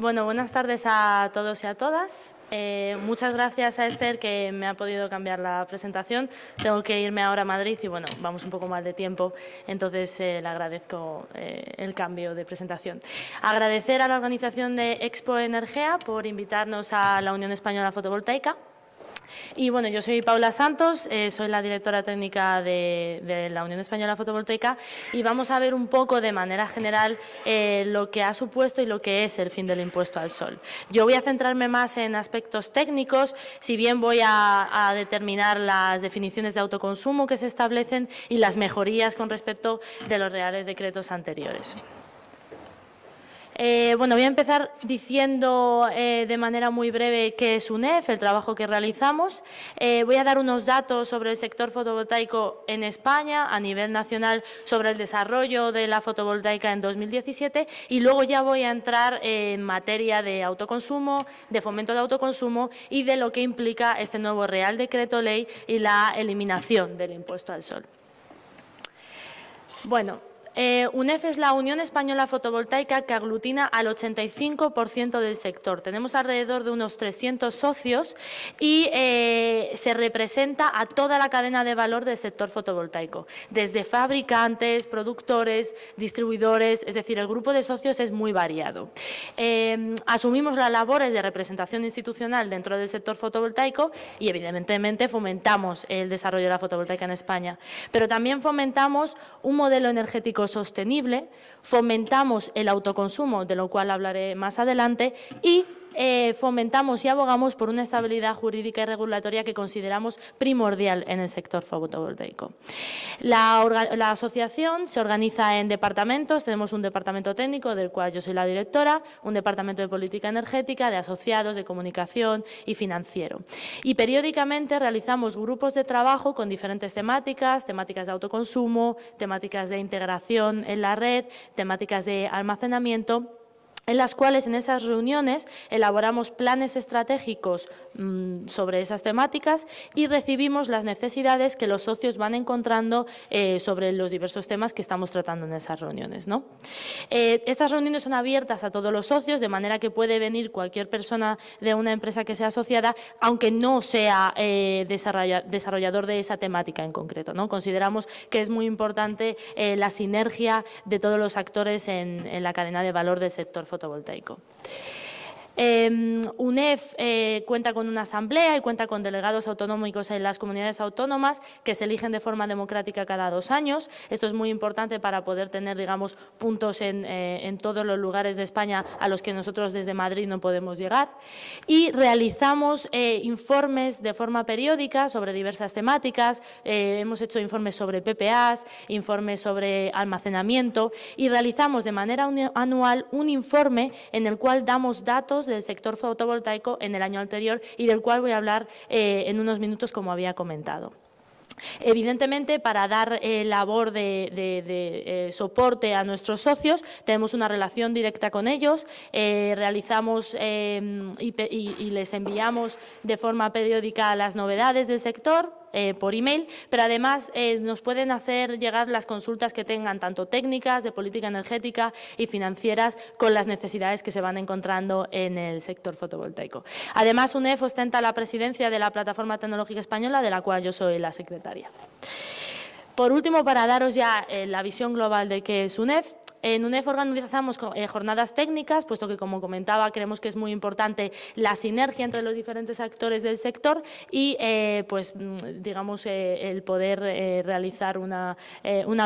Bueno, buenas tardes a todos y a todas. Muchas gracias a Esther, que me ha podido cambiar la presentación. Tengo que irme ahora a Madrid y, bueno, vamos un poco mal de tiempo, entonces le agradezco el cambio de presentación. Agradecer a la organización de Expo Energea por invitarnos a la Unión Española Fotovoltaica. Y bueno, yo soy Paula Santos, soy la directora técnica de la Unión Española Fotovoltaica y vamos a ver un poco de manera general lo que ha supuesto y lo que es el fin del impuesto al sol. Yo voy a centrarme más en aspectos técnicos, si bien voy a determinar las definiciones de autoconsumo que se establecen y las mejorías con respecto de los reales decretos anteriores. Bueno, voy a empezar diciendo de manera muy breve qué es UNEF, el trabajo que realizamos. Voy a dar unos datos sobre el sector fotovoltaico en España, a nivel nacional, sobre el desarrollo de la fotovoltaica en 2017 y luego ya voy a entrar en materia de autoconsumo, de fomento de autoconsumo y de lo que implica este nuevo Real Decreto Ley y la eliminación del impuesto al sol. Bueno, UNEF es la Unión Española Fotovoltaica que aglutina al 85% del sector. Tenemos alrededor de unos 300 socios y se representa a toda la cadena de valor del sector fotovoltaico, desde fabricantes, productores, distribuidores, es decir, el grupo de socios es muy variado. Asumimos las labores de representación institucional dentro del sector fotovoltaico y, evidentemente, fomentamos el desarrollo de la fotovoltaica en España, pero también fomentamos un modelo energético sostenible, fomentamos el autoconsumo, de lo cual hablaré más adelante, y fomentamos y abogamos por una estabilidad jurídica y regulatoria que consideramos primordial en el sector fotovoltaico. La asociación se organiza en departamentos, tenemos un departamento técnico del cual yo soy la directora, un departamento de política energética, de asociados, de comunicación y financiero. Y periódicamente realizamos grupos de trabajo con diferentes temáticas, temáticas de autoconsumo, temáticas de integración en la red, temáticas de almacenamiento, en las cuales en esas reuniones elaboramos planes estratégicos sobre esas temáticas y recibimos las necesidades que los socios van encontrando sobre los diversos temas que estamos tratando en esas reuniones, ¿no? Estas reuniones son abiertas a todos los socios, de manera que puede venir cualquier persona de una empresa que sea asociada, aunque no sea desarrollador de esa temática en concreto, ¿no? Consideramos que es muy importante la sinergia de todos los actores en la cadena de valor del sector fotovoltaico. UNEF cuenta con una asamblea y cuenta con delegados autonómicos en las comunidades autónomas que se eligen de forma democrática cada 2 años. Esto es muy importante para poder tener, digamos, puntos en todos los lugares de España a los que nosotros desde Madrid no podemos llegar. Y realizamos informes de forma periódica sobre diversas temáticas. Hemos hecho informes sobre PPAs, informes sobre almacenamiento y realizamos de manera anual un informe en el cual damos datos del sector fotovoltaico en el año anterior y del cual voy a hablar en unos minutos, como había comentado. Evidentemente, para dar labor de soporte a nuestros socios, tenemos una relación directa con ellos, realizamos y les enviamos de forma periódica las novedades del sector, por email, pero además nos pueden hacer llegar las consultas que tengan, tanto técnicas, de política energética y financieras, con las necesidades que se van encontrando en el sector fotovoltaico. Además, UNEF ostenta la presidencia de la Plataforma Tecnológica Española, de la cual yo soy la secretaria. Por último, para daros ya la visión global de qué es UNEF, en UNEF organizamos jornadas técnicas, puesto que, como comentaba, creemos que es muy importante la sinergia entre los diferentes actores del sector y, pues, digamos, el poder realizar una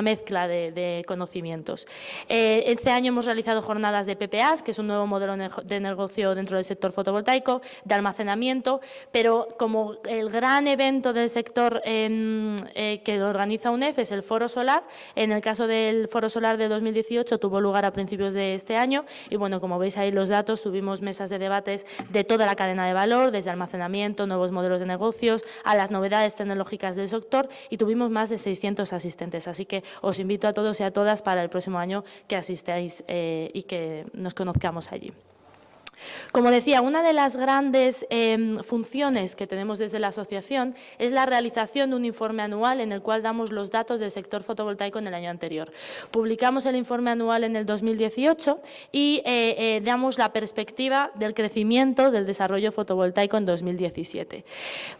mezcla de conocimientos. Este año hemos realizado jornadas de PPAs, que es un nuevo modelo de negocio dentro del sector fotovoltaico, de almacenamiento, pero como el gran evento del sector que lo organiza UNEF es el Foro Solar. En el caso del Foro Solar de 2018, tuvo lugar a principios de este año y, bueno, como veis ahí los datos, tuvimos mesas de debates de toda la cadena de valor, desde almacenamiento, nuevos modelos de negocios, a las novedades tecnológicas del sector, y tuvimos más de 600 asistentes. Así que os invito a todos y a todas para el próximo año que asistáis y que nos conozcamos allí. Como decía, una de las grandes funciones que tenemos desde la asociación es la realización de un informe anual en el cual damos los datos del sector fotovoltaico en el año anterior. Publicamos el informe anual en el 2018 y damos la perspectiva del crecimiento del desarrollo fotovoltaico en 2017.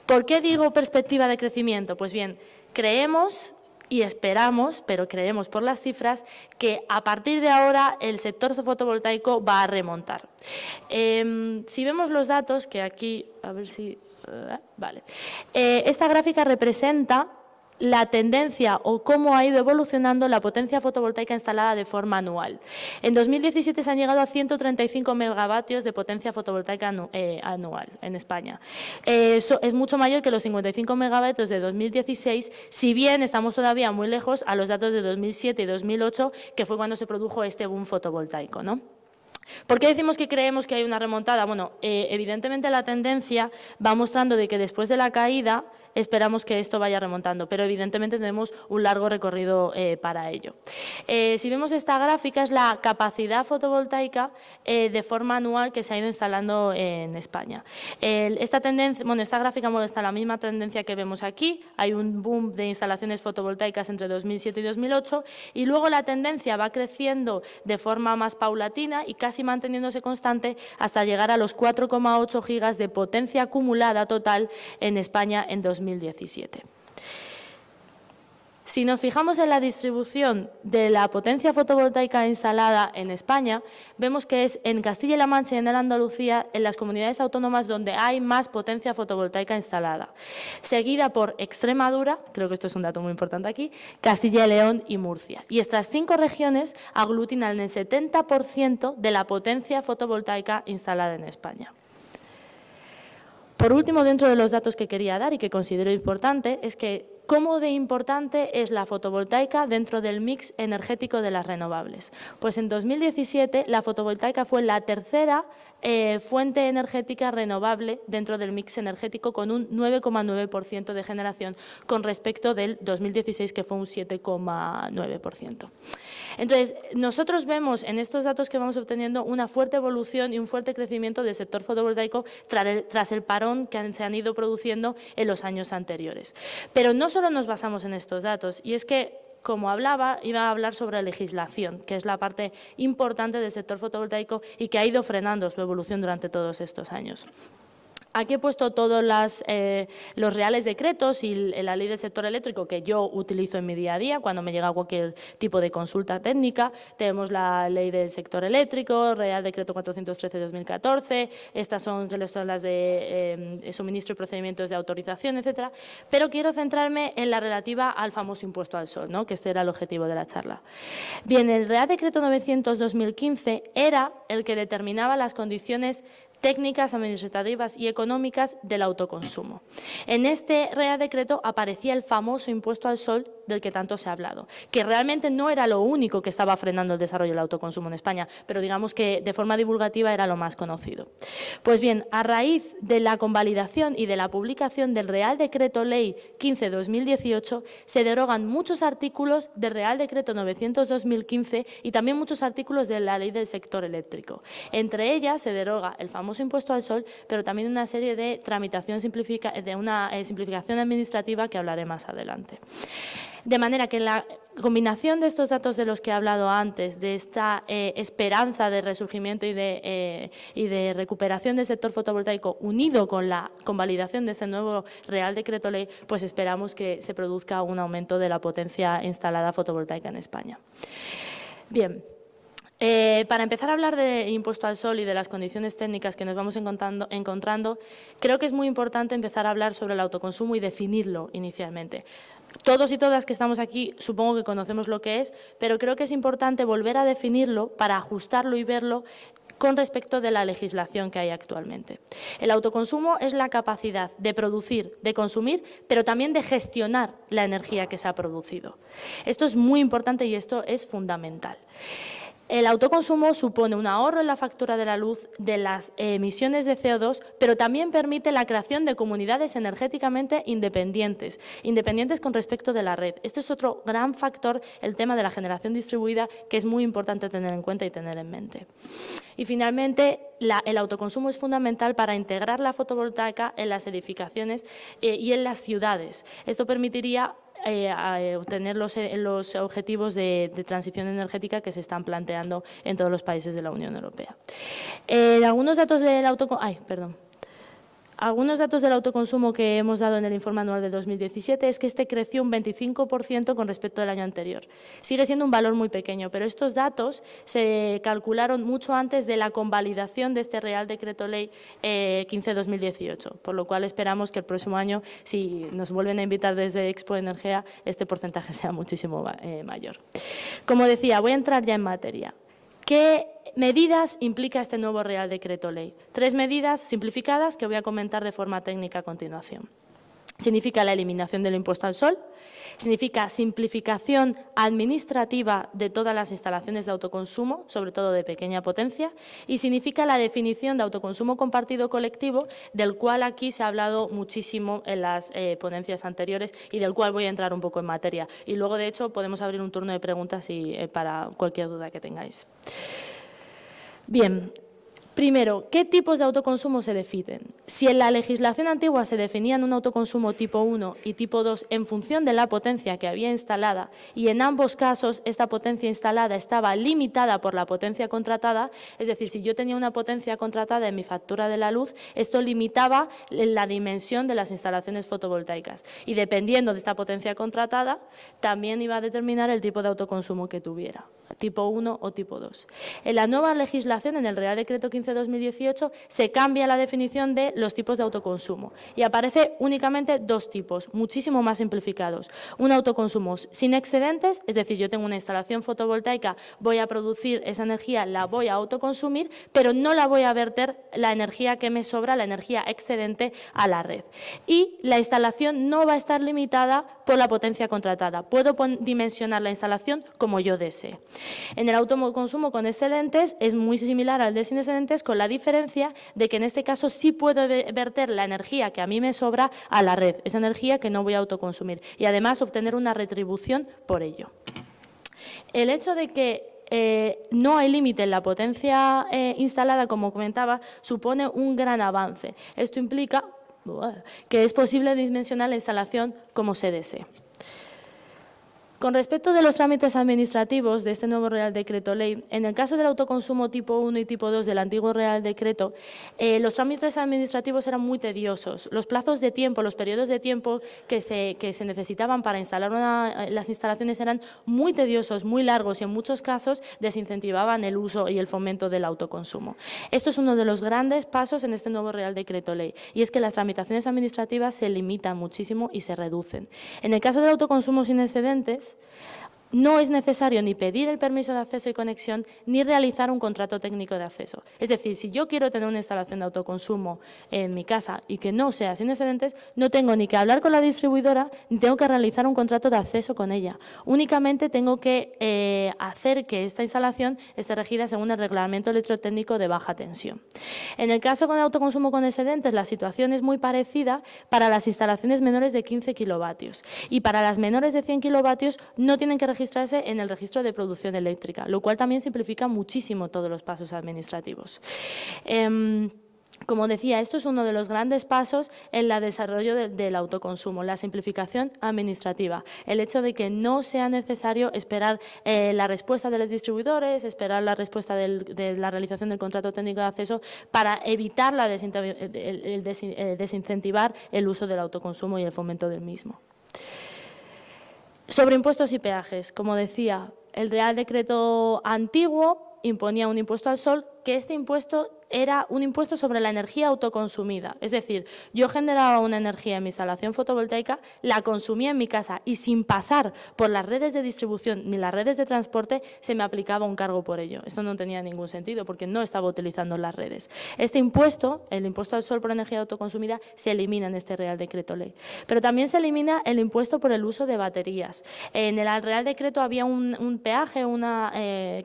¿Por qué digo perspectiva de crecimiento? Pues bien, creemos y esperamos, pero creemos por las cifras, que a partir de ahora el sector fotovoltaico va a remontar. Si vemos los datos, que aquí, a ver si... vale. Esta gráfica representa la tendencia o cómo ha ido evolucionando la potencia fotovoltaica instalada de forma anual. En 2017 se han llegado a 135 megavatios de potencia fotovoltaica anual en España. Eso es mucho mayor que los 55 megavatios de 2016, si bien estamos todavía muy lejos a los datos de 2007 y 2008, que fue cuando se produjo este boom fotovoltaico, ¿no? ¿Por qué decimos que creemos que hay una remontada? Bueno, evidentemente la tendencia va mostrando de que después de la caída esperamos que esto vaya remontando, pero evidentemente tenemos un largo recorrido para ello. Si vemos esta gráfica, es la capacidad fotovoltaica de forma anual que se ha ido instalando en España. Esta gráfica muestra la misma tendencia que vemos aquí. Hay un boom de instalaciones fotovoltaicas entre 2007 y 2008 y luego la tendencia va creciendo de forma más paulatina y casi manteniéndose constante hasta llegar a los 4,8 gigas de potencia acumulada total en España en 2017. Si nos fijamos en la distribución de la potencia fotovoltaica instalada en España, vemos que es en Castilla-La Mancha y en Andalucía, en las comunidades autónomas donde hay más potencia fotovoltaica instalada, seguida por Extremadura, creo que esto es un dato muy importante aquí, Castilla y León y Murcia. Y estas 5 regiones aglutinan el 70% de la potencia fotovoltaica instalada en España. Por último, dentro de los datos que quería dar y que considero importante, es que cómo de importante es la fotovoltaica dentro del mix energético de las renovables. Pues en 2017 la fotovoltaica fue la tercera fuente energética renovable dentro del mix energético con un 9,9% de generación con respecto del 2016 que fue un 7,9%. Entonces, nosotros vemos en estos datos que vamos obteniendo una fuerte evolución y un fuerte crecimiento del sector fotovoltaico tras el parón que se han ido produciendo en los años anteriores. Pero no solo nos basamos en estos datos, y es que, como iba a hablar sobre legislación, que es la parte importante del sector fotovoltaico y que ha ido frenando su evolución durante todos estos años. Aquí he puesto todos los reales decretos y la ley del sector eléctrico que yo utilizo en mi día a día cuando me llega cualquier tipo de consulta técnica. Tenemos la ley del sector eléctrico, Real Decreto 413 de 2014, estas son las de suministro y procedimientos de autorización, etcétera. Pero quiero centrarme en la relativa al famoso impuesto al sol, ¿no? Que este era el objetivo de la charla. Bien, el Real Decreto 900/2015 era el que determinaba las condiciones técnicas, administrativas y económicas del autoconsumo. En este Real Decreto aparecía el famoso impuesto al sol del que tanto se ha hablado, que realmente no era lo único que estaba frenando el desarrollo del autoconsumo en España, pero digamos que de forma divulgativa era lo más conocido. Pues bien, a raíz de la convalidación y de la publicación del Real Decreto Ley 15/2018, se derogan muchos artículos del Real Decreto 900/2015 y también muchos artículos de la Ley del sector eléctrico. Entre ellas se deroga el famoso impuesto al sol, pero también una serie de tramitación de una simplificación administrativa que hablaré más adelante. De manera que la combinación de estos datos de los que he hablado antes, de esta esperanza de resurgimiento y de recuperación del sector fotovoltaico, unido con la convalidación de ese nuevo Real Decreto Ley, pues esperamos que se produzca un aumento de la potencia instalada fotovoltaica en España. Bien. Para empezar a hablar de impuesto al sol y de las condiciones técnicas que nos vamos encontrando, creo que es muy importante empezar a hablar sobre el autoconsumo y definirlo inicialmente. Todos y todas que estamos aquí supongo que conocemos lo que es, pero creo que es importante volver a definirlo para ajustarlo y verlo con respecto de la legislación que hay actualmente. El autoconsumo es la capacidad de producir, de consumir, pero también de gestionar la energía que se ha producido. Esto es muy importante y esto es fundamental. El autoconsumo supone un ahorro en la factura de la luz, de las emisiones de CO2, pero también permite la creación de comunidades energéticamente independientes con respecto de la red. Este es otro gran factor, el tema de la generación distribuida, que es muy importante tener en cuenta y tener en mente. Y finalmente, el autoconsumo es fundamental para integrar la fotovoltaica en las edificaciones y en las ciudades. Esto permitiría obtener los objetivos de transición energética que se están planteando en todos los países de la Unión Europea. Algunos datos del autoconsumo que hemos dado en el informe anual de 2017 es que este creció un 25% con respecto al año anterior. Sigue siendo un valor muy pequeño, pero estos datos se calcularon mucho antes de la convalidación de este Real Decreto Ley 15/2018, por lo cual esperamos que el próximo año, si nos vuelven a invitar desde Expo Energía, este porcentaje sea muchísimo mayor. Como decía, voy a entrar ya en materia. ¿Qué medidas implica este nuevo Real Decreto Ley? 3 medidas simplificadas que voy a comentar de forma técnica a continuación. Significa la eliminación del impuesto al sol, significa simplificación administrativa de todas las instalaciones de autoconsumo, sobre todo de pequeña potencia, y significa la definición de autoconsumo compartido colectivo, del cual aquí se ha hablado muchísimo en las ponencias anteriores y del cual voy a entrar un poco en materia. Y luego, de hecho, podemos abrir un turno de preguntas para cualquier duda que tengáis. Bien. Primero, ¿qué tipos de autoconsumo se definen? Si en la legislación antigua se definían un autoconsumo tipo 1 y tipo 2 en función de la potencia que había instalada y en ambos casos esta potencia instalada estaba limitada por la potencia contratada, es decir, si yo tenía una potencia contratada en mi factura de la luz, esto limitaba la dimensión de las instalaciones fotovoltaicas y dependiendo de esta potencia contratada también iba a determinar el tipo de autoconsumo que tuviera, tipo 1 o tipo 2. En la nueva legislación, en el Real Decreto 15/2018, se cambia la definición de los tipos de autoconsumo y aparece únicamente 2 tipos, muchísimo más simplificados. Un autoconsumo sin excedentes, es decir, yo tengo una instalación fotovoltaica, voy a producir esa energía, la voy a autoconsumir, pero no la voy a verter la energía que me sobra, la energía excedente, a la red. Y la instalación no va a estar limitada por la potencia contratada. Puedo dimensionar la instalación como yo desee. En el autoconsumo con excedentes es muy similar al de sin excedentes, con la diferencia de que en este caso sí puedo verter la energía que a mí me sobra a la red, esa energía que no voy a autoconsumir y además obtener una retribución por ello. El hecho de que no hay límite en la potencia instalada, como comentaba, supone un gran avance. Esto implica que es posible dimensionar la instalación como se desee. Con respecto de los trámites administrativos de este nuevo Real Decreto Ley, en el caso del autoconsumo tipo 1 y tipo 2 del antiguo Real Decreto, los trámites administrativos eran muy tediosos. Los plazos de tiempo, los periodos de tiempo que se necesitaban para instalar las instalaciones eran muy tediosos, muy largos y en muchos casos desincentivaban el uso y el fomento del autoconsumo. Esto es uno de los grandes pasos en este nuevo Real Decreto Ley y es que las tramitaciones administrativas se limitan muchísimo y se reducen. En el caso del autoconsumo sin excedentes, no es necesario ni pedir el permiso de acceso y conexión ni realizar un contrato técnico de acceso. Es decir, si yo quiero tener una instalación de autoconsumo en mi casa y que no sea sin excedentes, no tengo ni que hablar con la distribuidora ni tengo que realizar un contrato de acceso con ella. Únicamente tengo que hacer que esta instalación esté regida según el reglamento electrotécnico de baja tensión. En el caso con el autoconsumo con excedentes, la situación es muy parecida para las instalaciones menores de 15 kilovatios y para las menores de 100 kilovatios no tienen que registrarse en el registro de producción eléctrica, lo cual también simplifica muchísimo todos los pasos administrativos. Como decía, esto es uno de los grandes pasos en el desarrollo del autoconsumo, la simplificación administrativa, el hecho de que no sea necesario esperar la respuesta de los distribuidores, esperar la respuesta de la realización del contrato técnico de acceso para evitar desincentivar el uso del autoconsumo y el fomento del mismo. Sobre impuestos y peajes, como decía, el Real Decreto antiguo imponía un impuesto al sol que este impuesto era un impuesto sobre la energía autoconsumida. Es decir, yo generaba una energía en mi instalación fotovoltaica, la consumía en mi casa y sin pasar por las redes de distribución ni las redes de transporte se me aplicaba un cargo por ello. Esto no tenía ningún sentido porque no estaba utilizando las redes. Este impuesto, el impuesto al sol por energía autoconsumida, se elimina en este Real Decreto Ley. Pero también se elimina el impuesto por el uso de baterías. En el Real Decreto había un peaje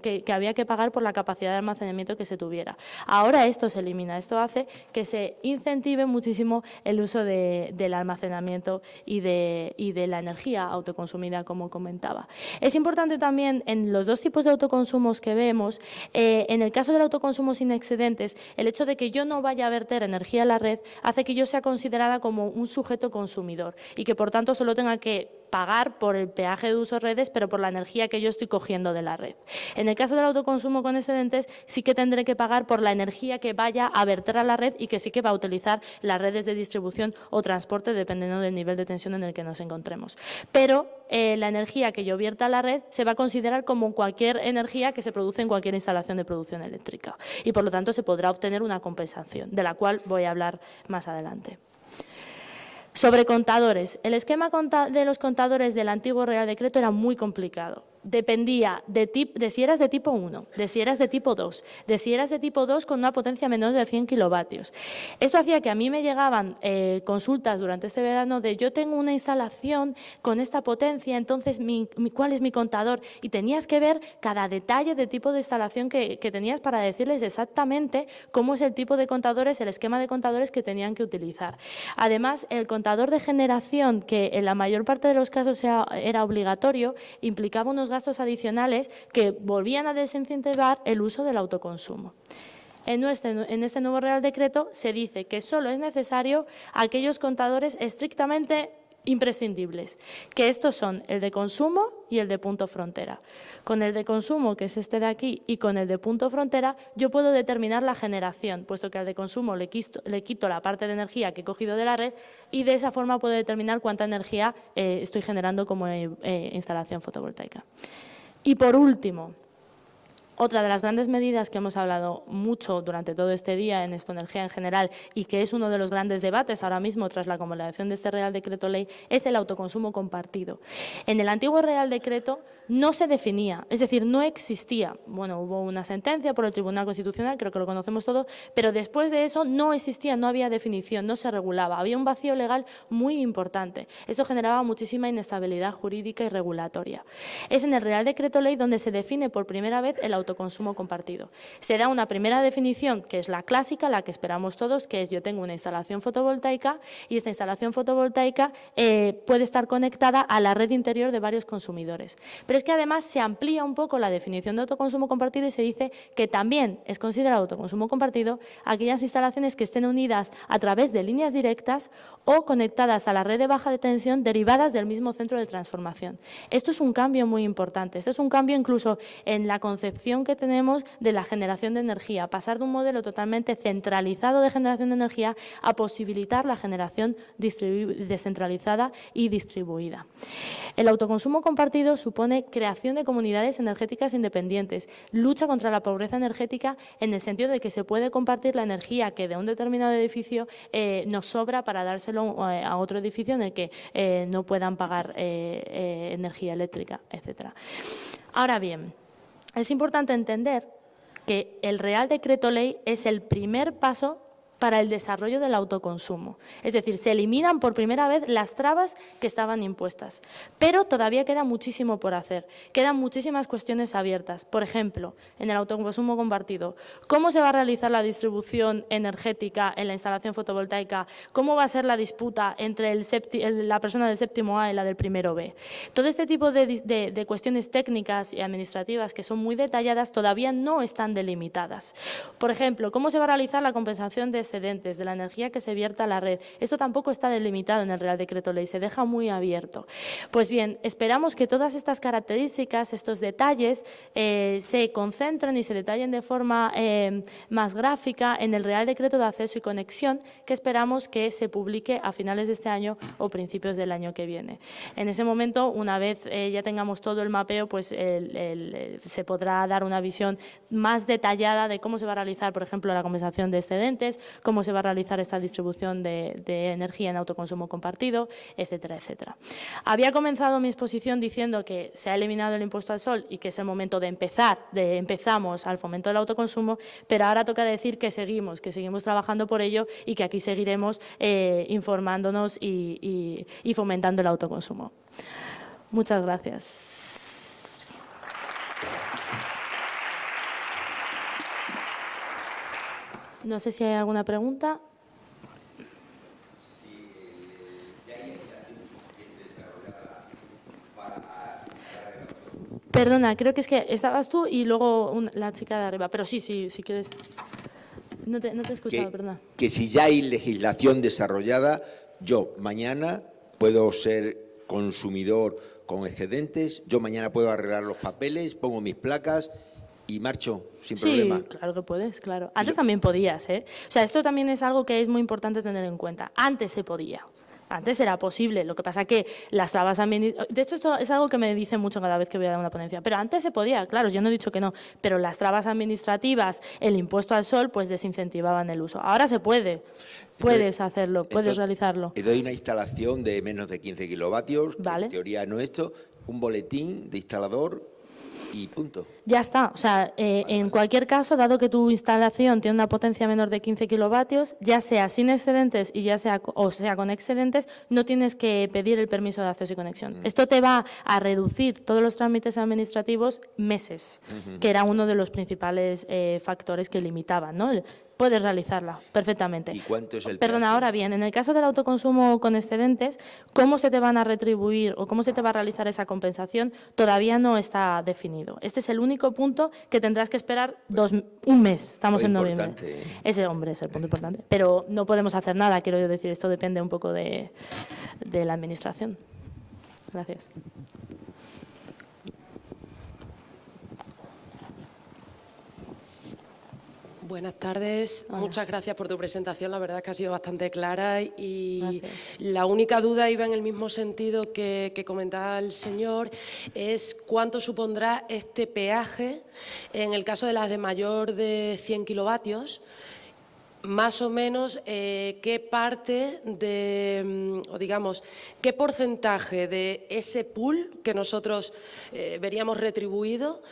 que había que pagar por la capacidad de almacenamiento que se tuviera. Ahora esto se elimina. Esto hace que se incentive muchísimo el uso del almacenamiento y de la energía autoconsumida, como comentaba. Es importante también, en los dos tipos de autoconsumos que vemos, en el caso del autoconsumo sin excedentes, el hecho de que yo no vaya a verter energía a la red hace que yo sea considerada como un sujeto consumidor y que, por tanto, solo tenga que pagar por el peaje de uso de redes, pero por la energía que yo estoy cogiendo de la red. En el caso del autoconsumo con excedentes, sí que tendré que pagar por la energía que vaya a verter a la red y que sí que va a utilizar las redes de distribución o transporte, dependiendo del nivel de tensión en el que nos encontremos. Pero la energía que yo vierta a la red se va a considerar como cualquier energía que se produce en cualquier instalación de producción eléctrica y, por lo tanto, se podrá obtener una compensación, de la cual voy a hablar más adelante. Sobre contadores. El esquema de los contadores del antiguo Real Decreto era muy complicado. Dependía de si eras de tipo 1, de si eras de tipo 2, de si eras de tipo 2 con una potencia menor de 100 kilovatios. Esto hacía que a mí me llegaban consultas durante este verano de yo tengo una instalación con esta potencia, entonces ¿cuál es mi contador? Y tenías que ver cada detalle del tipo de instalación que tenías para decirles exactamente cómo es el tipo de contadores, el esquema de contadores que tenían que utilizar. Además, el contador de generación, que en la mayor parte de los casos era obligatorio, implicaba unos gastos adicionales que volvían a desincentivar el uso del autoconsumo. En este nuevo Real Decreto se dice que solo es necesario aquellos contadores estrictamente imprescindibles, que estos son el de consumo y el de punto frontera. Con el de consumo, que es este de aquí, y con el de punto frontera, yo puedo determinar la generación, puesto que al de consumo le quito la parte de energía que he cogido de la red y de esa forma puedo determinar cuánta energía estoy generando como instalación fotovoltaica. Y por último, otra de las grandes medidas que hemos hablado mucho durante todo este día en Expoenergía en general y que es uno de los grandes debates ahora mismo tras la convalidación de este Real Decreto Ley es el autoconsumo compartido. En el antiguo Real Decreto no se definía, es decir, no existía. Bueno, hubo una sentencia por el Tribunal Constitucional, creo que lo conocemos todo, pero después de eso no existía, no había definición, no se regulaba. Había un vacío legal muy importante. Esto generaba muchísima inestabilidad jurídica y regulatoria. Es en el Real Decreto Ley donde se define por primera vez el autoconsumo compartido. Se da una primera definición que es la clásica, la que esperamos todos, que es yo tengo una instalación fotovoltaica y esta instalación fotovoltaica puede estar conectada a la red interior de varios consumidores. Pero es que además se amplía un poco la definición de autoconsumo compartido y se dice que también es considerado autoconsumo compartido aquellas instalaciones que estén unidas a través de líneas directas o conectadas a la red de baja tensión derivadas del mismo centro de transformación. Esto es un cambio muy importante. Esto es un cambio incluso en la concepción que tenemos de la generación de energía, pasar de un modelo totalmente centralizado de generación de energía a posibilitar la generación descentralizada y distribuida. El autoconsumo compartido supone creación de comunidades energéticas independientes, lucha contra la pobreza energética en el sentido de que se puede compartir la energía que de un determinado edificio nos sobra para dárselo a otro edificio en el que no puedan pagar energía eléctrica, etc. Ahora bien, es importante entender que el Real Decreto Ley es el primer paso para el desarrollo del autoconsumo. Es decir, se eliminan por primera vez las trabas que estaban impuestas, pero todavía queda muchísimo por hacer. Quedan muchísimas cuestiones abiertas. Por ejemplo, en el autoconsumo compartido, ¿cómo se va a realizar la distribución energética en la instalación fotovoltaica? ¿Cómo va a ser la disputa entre la persona del séptimo A y la del primero B? Todo este tipo de cuestiones técnicas y administrativas que son muy detalladas todavía no están delimitadas. Por ejemplo, ¿cómo se va a realizar la compensación de excedentes, de la energía que se vierta a la red. Esto tampoco está delimitado en el Real Decreto Ley, se deja muy abierto. Pues bien, esperamos que todas estas características, estos detalles, se concentren y se detallen de forma más gráfica en el Real Decreto de Acceso y Conexión, que esperamos que se publique a finales de este año o principios del año que viene. En ese momento, una vez ya tengamos todo el mapeo, pues se podrá dar una visión más detallada de cómo se va a realizar, por ejemplo, la compensación de excedentes, cómo se va a realizar esta distribución de energía en autoconsumo compartido, etcétera, etcétera. Había comenzado mi exposición diciendo que se ha eliminado el impuesto al sol y que es el momento de empezamos al fomento del autoconsumo, pero ahora toca decir que seguimos trabajando por ello y que aquí seguiremos informándonos y fomentando el autoconsumo. Muchas gracias. No sé si hay alguna pregunta. Perdona, creo que es que estabas tú y luego la chica de arriba, pero sí, si quieres. No te he escuchado, perdona. Que si ya hay legislación desarrollada, yo mañana puedo ser consumidor con excedentes, yo mañana puedo arreglar los papeles, pongo mis placas y marcho sin problema. Sí, claro que puedes, claro. Antes también podías, ¿eh? O sea, esto también es algo que es muy importante tener en cuenta. Antes se podía. Antes era posible, lo que pasa que las trabas administrativas… De hecho, esto es algo que me dicen mucho cada vez que voy a dar una ponencia. Pero antes se podía, claro, yo no he dicho que no. Pero las trabas administrativas, el impuesto al sol, pues desincentivaban el uso. Ahora se puede. Puedes hacerlo, puedes realizarlo. Te doy una instalación de menos de 15 kilovatios, vale. Que en teoría no esto, un boletín de instalador y punto. Ya está, o sea, en cualquier caso, dado que tu instalación tiene una potencia menor de 15 kilovatios, ya sea sin excedentes y ya sea, o sea con excedentes, no tienes que pedir el permiso de acceso y conexión. Esto te va a reducir todos los trámites administrativos meses, que era uno de los principales factores que limitaban, ¿no? Puedes realizarla perfectamente. ¿Y cuánto es el Perdona, plazo? ahora bien, en el caso del autoconsumo con excedentes, ¿cómo se te van a retribuir o cómo se te va a realizar esa compensación? Todavía no está definido. Este es el único punto que tendrás que esperar un mes. Estamos en noviembre. Ese, hombre, es el punto importante. Pero no podemos hacer nada, quiero decir, esto depende un poco de la Administración. Gracias. Buenas tardes, Hola. Muchas gracias por tu presentación, la verdad es que ha sido bastante clara y Gracias. la única duda iba en el mismo sentido que comentaba el señor, es cuánto supondrá este peaje en el caso de las de mayor de 100 kilovatios, más o menos qué parte de, o digamos, qué porcentaje de ese pool que nosotros veríamos retribuido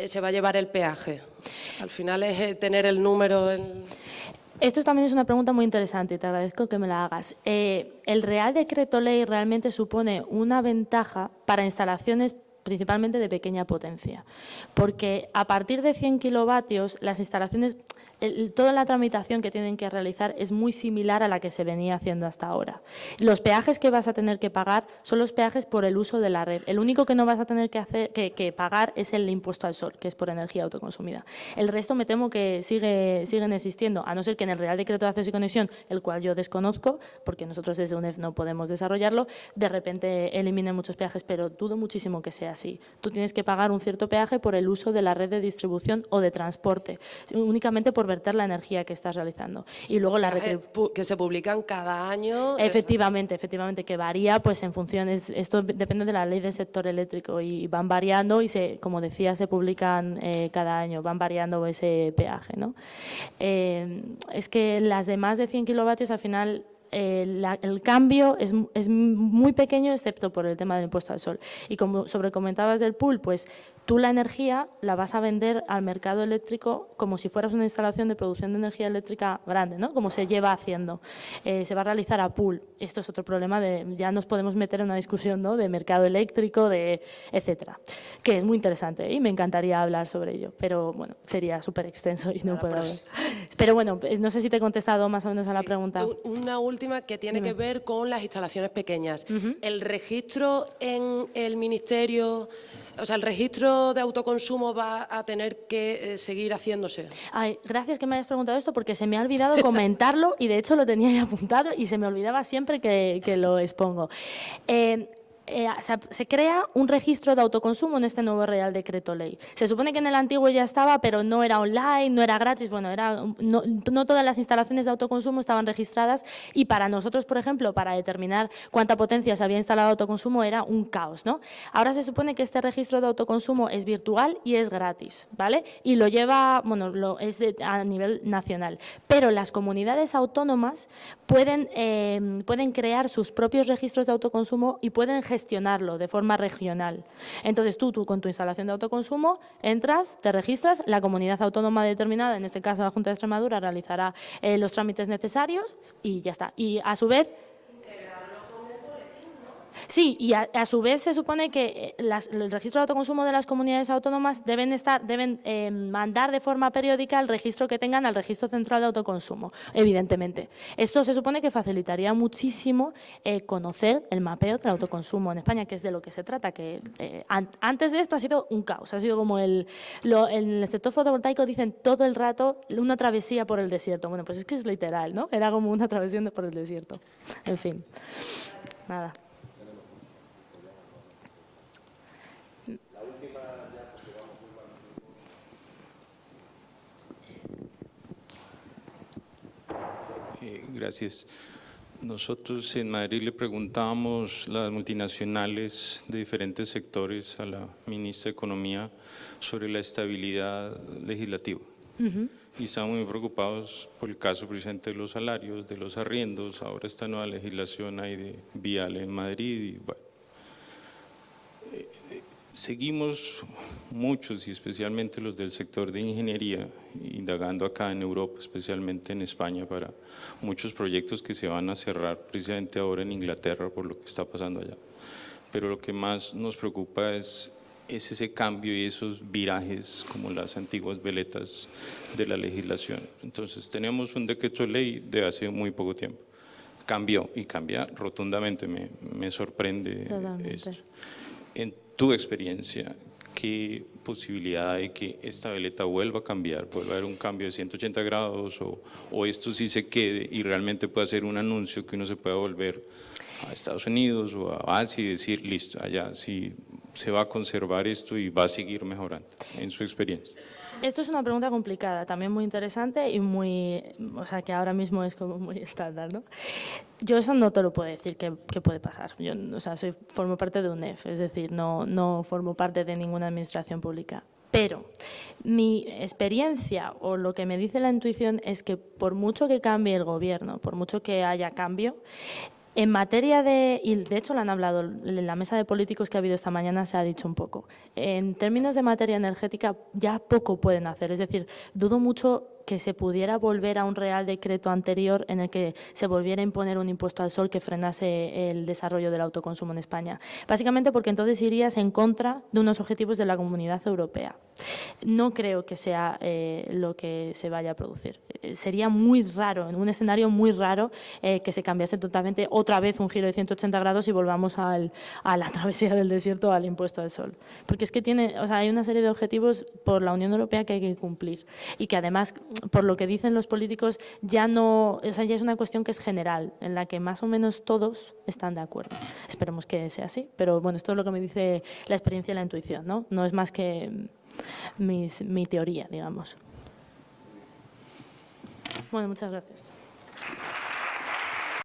se va a llevar el peaje. Al final es tener el número. Esto también es una pregunta muy interesante y te agradezco que me la hagas. El Real Decreto Ley realmente supone una ventaja para instalaciones principalmente de pequeña potencia, porque a partir de 100 kilovatios las instalaciones… Toda la tramitación que tienen que realizar es muy similar a la que se venía haciendo hasta ahora. Los peajes que vas a tener que pagar son los peajes por el uso de la red. El único que no vas a tener que pagar es el impuesto al sol, que es por energía autoconsumida. El resto me temo que siguen existiendo, a no ser que en el Real Decreto de Acceso y Conexión, el cual yo desconozco, porque nosotros desde UNEF no podemos desarrollarlo, de repente eliminen muchos peajes, pero dudo muchísimo que sea así. Tú tienes que pagar un cierto peaje por el uso de la red de distribución o de transporte, únicamente por verter la energía que estás realizando. Y luego la que se publican cada año. Efectivamente, que varía pues en función, esto depende de la ley del sector eléctrico y van variando y como decía, se publican cada año, van variando ese peaje, ¿no? Es que las de más de 100 kilovatios al final… el cambio es muy pequeño excepto por el tema del impuesto al sol. Y como comentabas del pool, pues tú la energía la vas a vender al mercado eléctrico como si fueras una instalación de producción de energía eléctrica grande, ¿no? Como se lleva haciendo. Se va a realizar a pool. Esto es otro problema, ya nos podemos meter en una discusión, ¿no?, de mercado eléctrico, etcétera, que es muy interesante y me encantaría hablar sobre ello, pero bueno, sería súper extenso y no puedo… Pero bueno, no sé si te he contestado más o menos a la pregunta. Una última que tiene que ver con las instalaciones pequeñas. ¿El registro en el Ministerio O sea, el registro de autoconsumo va a tener que seguir haciéndose. Ay, gracias que me hayas preguntado esto porque se me ha olvidado comentarlo y de hecho lo tenía ya apuntado y se me olvidaba siempre que lo expongo. Se crea un registro de autoconsumo en este nuevo Real Decreto Ley. Se supone que en el antiguo ya estaba, pero no era online, no era gratis, bueno, no todas las instalaciones de autoconsumo estaban registradas y para nosotros, por ejemplo, para determinar cuánta potencia se había instalado autoconsumo era un caos, ¿no? Ahora se supone que este registro de autoconsumo es virtual y es gratis, ¿vale? Y lo lleva, bueno, a nivel nacional, pero las comunidades autónomas pueden crear sus propios registros de autoconsumo y pueden gestionarlo de forma regional. Entonces tú con tu instalación de autoconsumo entras, te registras, la comunidad autónoma determinada, en este caso la Junta de Extremadura, realizará los trámites necesarios y ya está. Y a su vez… Sí, y a su vez se supone que el registro de autoconsumo de las comunidades autónomas deben mandar de forma periódica el registro que tengan al registro central de autoconsumo, evidentemente. Esto se supone que facilitaría muchísimo conocer el mapeo del autoconsumo en España, que es de lo que se trata, que antes de esto ha sido un caos, ha sido como en el sector fotovoltaico dicen todo el rato una travesía por el desierto. Bueno, pues es que es literal, ¿no? Era como una travesía por el desierto. En fin, nada. Gracias. Nosotros en Madrid le preguntábamos las multinacionales de diferentes sectores a la ministra de Economía sobre la estabilidad legislativa. Y estaban muy preocupados por el caso precisamente de los salarios, de los arriendos. Ahora esta nueva legislación hay de vial en Madrid. Y, bueno, seguimos muchos y especialmente los del sector de ingeniería, indagando acá en Europa, especialmente en España, para muchos proyectos que se van a cerrar precisamente ahora en Inglaterra por lo que está pasando allá. Pero lo que más nos preocupa es ese cambio y esos virajes como las antiguas veletas de la legislación. Entonces tenemos un decreto ley de hace muy poco tiempo. Cambió y cambia rotundamente, me sorprende esto. En tu experiencia, ¿qué posibilidad hay que esta veleta vuelva a cambiar, vuelva a haber un cambio de 180 grados o esto sí se quede y realmente pueda ser un anuncio que uno se pueda volver a Estados Unidos o a Asia y decir, listo, allá sí se va a conservar esto y va a seguir mejorando, en su experiencia? Esto es una pregunta complicada, también muy interesante y o sea, que ahora mismo es como muy estándar, ¿no? Yo eso no te lo puedo decir que puede pasar. Yo, o sea, formo parte de UNEF, es decir, no formo parte de ninguna administración pública. Pero mi experiencia o lo que me dice la intuición es que por mucho que cambie el gobierno, por mucho que haya cambio, en materia y de hecho lo han hablado, en la mesa de políticos que ha habido esta mañana se ha dicho un poco, en términos de materia energética ya poco pueden hacer, es decir, dudo mucho que se pudiera volver a un Real Decreto anterior en el que se volviera a imponer un impuesto al sol que frenase el desarrollo del autoconsumo en España. Básicamente porque entonces irías en contra de unos objetivos de la Comunidad Europea. No creo que sea lo que se vaya a producir. Sería muy raro, en un escenario muy raro, que se cambiase totalmente otra vez un giro de 180 grados y volvamos a la travesía del desierto, al impuesto al sol. Porque es que hay una serie de objetivos por la Unión Europea que hay que cumplir y que además, por lo que dicen los políticos, ya es una cuestión que es general, en la que más o menos todos están de acuerdo. Esperemos que sea así, pero bueno, esto es lo que me dice la experiencia y la intuición, ¿no? No es más que mi teoría, digamos. Bueno, muchas gracias.